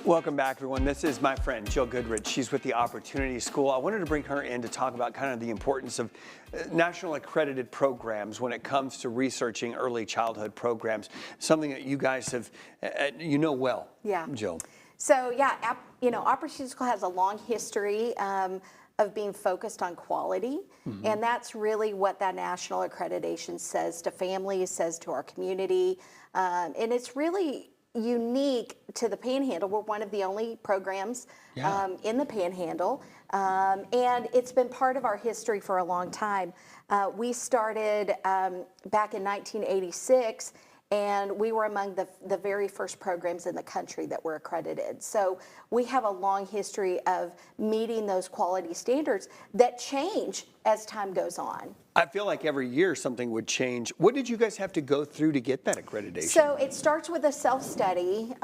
Welcome back, everyone. This is my friend, Jill Goodrich. She's with the Opportunity School. I wanted to bring her in to talk about kind of the importance of national accredited programs when it comes to researching early childhood programs, something that you guys have, well, Yeah. Jill. So yeah, Opportunity School has a long history of being focused on quality, and that's really what that national accreditation says to families, says to our community, and it's really unique to the Panhandle. We're one of the only programs in the Panhandle, and it's been part of our history for a long time. We started back in 1986, and we were among the very first programs in the country that were accredited. So we have a long history of meeting those quality standards that change as time goes on. I feel like every year something would change. What did you guys have to go through to get that accreditation? So it starts with a self-study.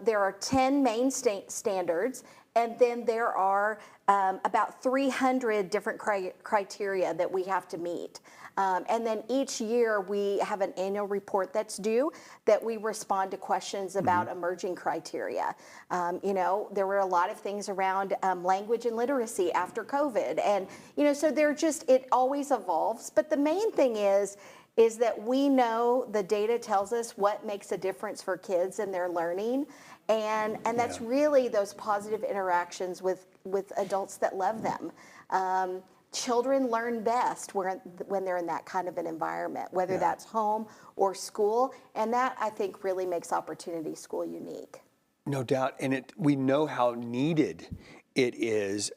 There are 10 main standards, and then there are about 300 different criteria that we have to meet. And then each year we have an annual report that's due that we respond to questions about emerging criteria. There were a lot of things around language and literacy after COVID. And, so it always evolves. But the main thing is that we know the data tells us what makes a difference for kids in their learning. And that's really those positive interactions with adults that love them. Children learn best when they're in that kind of an environment, whether that's home or school, and that, I think, really makes Opportunity School unique. No doubt, and we know how needed it is,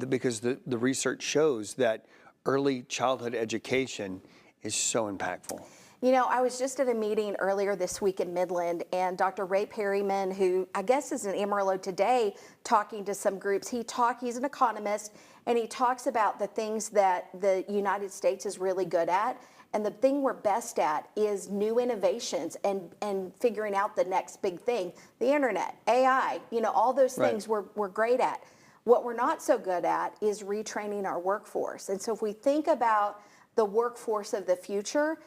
because the research shows that early childhood education is so impactful. I was just at a meeting earlier this week in Midland, and Dr. Ray Perryman, who I guess is in Amarillo today, talking to some groups. He's an economist, and he talks about the things that the United States is really good at. And the thing we're best at is new innovations and figuring out the next big thing. The internet, AI, all those things we're great at. What we're not so good at is retraining our workforce. And so if we think about the workforce of the future,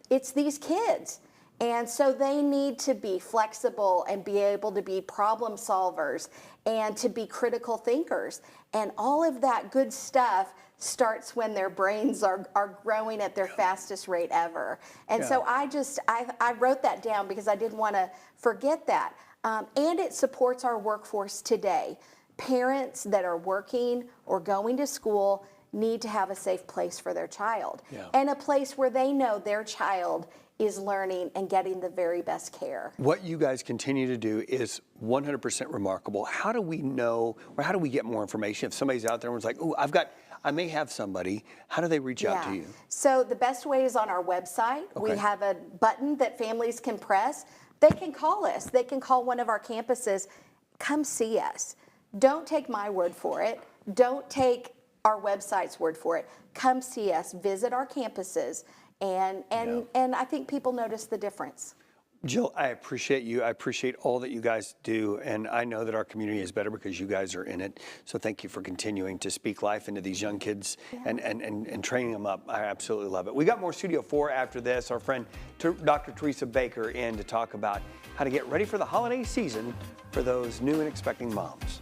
it's these kids. And so they need to be flexible and be able to be problem solvers and to be critical thinkers. And all of that good stuff starts when their brains are growing at their fastest rate ever. And so I wrote that down because I didn't want to forget that. And it supports our workforce today. Parents that are working or going to school need to have a safe place for their child and a place where they know their child is learning and getting the very best care. What you guys continue to do is 100% remarkable. How do we know, or how do we get more information? If somebody's out there and was like, oh, I may have somebody, how do they reach out to you? So the best way is on our website. We have a button that families can press. They can call us. They can call one of our campuses. Come see us. Don't take my word for it. Don't take our website's word for it. Come see us, visit our campuses, and I think people notice the difference. Jill, I appreciate you. I appreciate all that you guys do, and I know that our community is better because you guys are in it. So thank you for continuing to speak life into these young kids and training them up. I absolutely love it. We got more Studio 4 after this. Our friend Dr. Teresa Baker in to talk about how to get ready for the holiday season for those new and expecting moms.